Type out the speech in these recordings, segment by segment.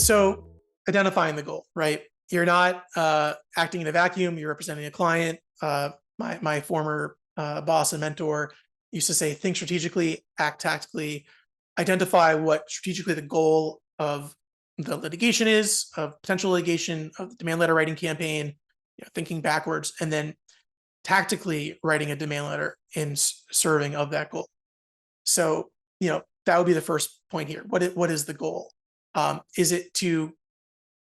So identifying the goal, right? You're not acting in a vacuum. You're representing a client. My former boss and mentor used to say, think strategically, act tactically, identify what strategically the goal of the litigation is, of potential litigation, of the demand letter writing campaign, thinking backwards, and then tactically writing a demand letter in serving of that goal. So, that would be the first point here. What is the goal? Is it to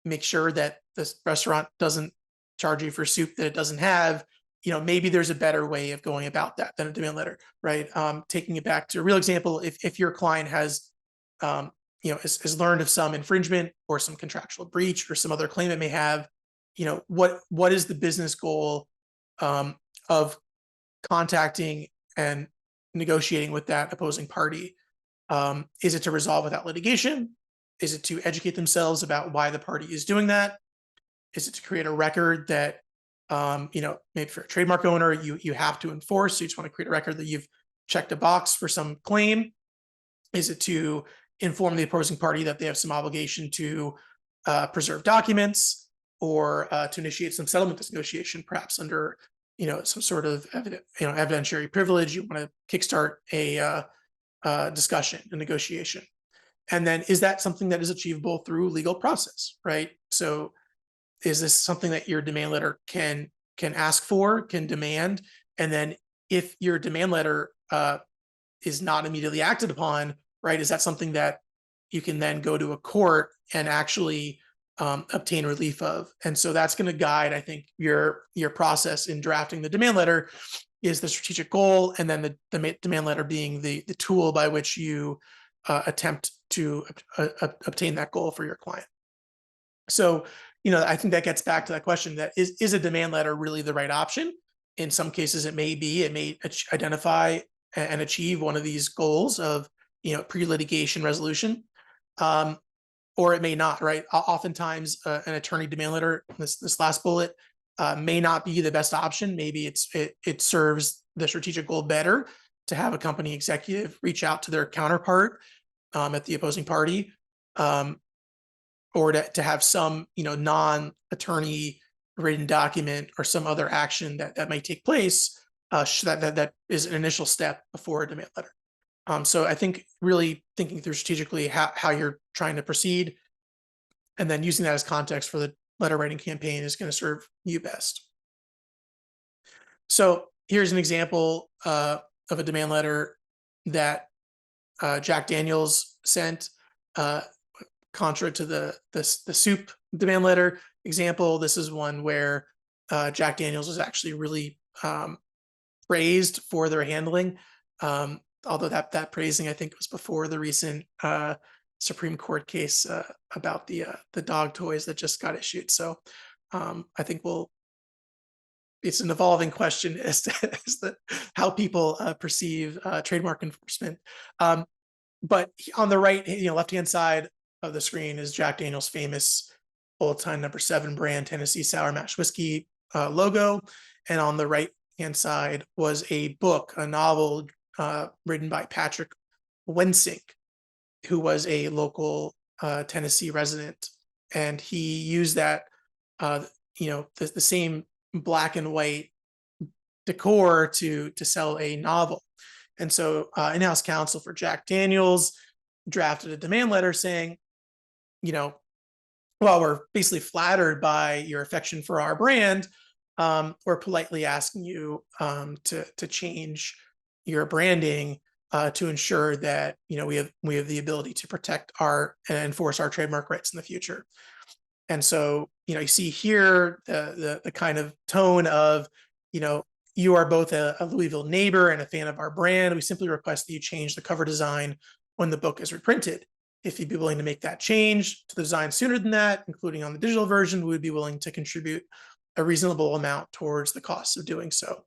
make sure that this restaurant doesn't charge you for soup that it doesn't have? Maybe there's a better way of going about that than a demand letter, right? Taking it back to a real example, if your client has, has learned of some infringement or some contractual breach or some other claim it may have, what is the business goal of contacting and negotiating with that opposing party? Is it to resolve without litigation? Is it to educate themselves about why the party is doing that? Is it to create a record that, maybe for a trademark owner, you have to enforce? So you just want to create a record that you've checked a box for some claim? Is it to inform the opposing party that they have some obligation to preserve documents or to initiate some settlement negotiation, perhaps under some sort of evidentiary privilege? You want to kickstart a discussion, a negotiation. And then is that something that is achievable through legal process, right? So is this something that your demand letter can ask for, can demand? And then if your demand letter is not immediately acted upon, right, is that something that you can then go to a court and actually obtain relief of? And so that's going to guide, I think, your process in drafting the demand letter, is the strategic goal, and then the demand letter being the tool by which you attempt to obtain that goal for your client. So, I think that gets back to that question: that is a demand letter really the right option? In some cases, it may be. It may identify and achieve one of these goals of pre-litigation resolution, or it may not. Right? Oftentimes, an attorney demand letter, this last bullet, may not be the best option. Maybe it serves the strategic goal better to have a company executive reach out to their counterpart at the opposing party, or to have some non-attorney written document or some other action that may take place that is an initial step before a demand letter. So I think really thinking through strategically how you're trying to proceed, and then using that as context for the letter writing campaign is going to serve you best. So here's an example of a demand letter that Jack Daniels sent, contra to the soup demand letter example. This is one where Jack Daniels was actually really praised for their handling, although that praising, I think, was before the recent Supreme Court case about the dog toys that just got issued. So I think it's an evolving question as to how people perceive trademark enforcement. But on the right, left-hand side of the screen is Jack Daniel's famous Old Time No. 7 brand Tennessee Sour Mash Whiskey logo. And on the right-hand side was a book, a novel written by Patrick Wensink, who was a local Tennessee resident. And he used that, the same black and white decor to sell a novel. And so in-house counsel for Jack Daniels drafted a demand letter saying, well, we're basically flattered by your affection for our brand. We're politely asking you to change your branding to ensure that we have the ability to protect and enforce our trademark rights in the future. And so you see here the kind of tone of you are both a Louisville neighbor and a fan of our brand. We simply request that you change the cover design when the book is reprinted. If you'd be willing to make that change to the design sooner than that, including on the digital version, we would be willing to contribute a reasonable amount towards the cost of doing so.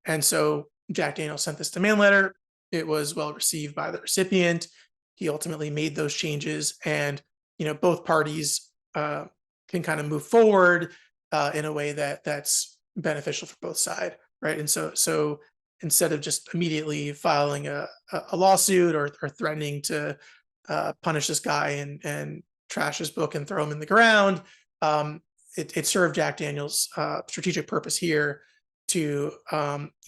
And so Jack Daniels sent this demand letter. It was well received by the recipient. He ultimately made those changes, and both parties can kind of move forward in a way that's beneficial for both sides, right? And so instead of just immediately filing a lawsuit or threatening to punish this guy and trash his book and throw him in the ground. It served Jack Daniels' strategic purpose here to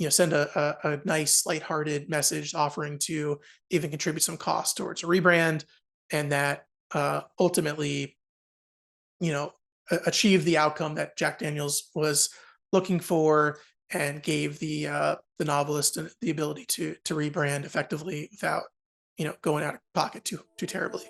send a nice lighthearted message offering to even contribute some cost towards a rebrand, and that ultimately achieve the outcome that Jack Daniels was looking for, and gave the novelist the ability to rebrand effectively without going out of pocket too terribly.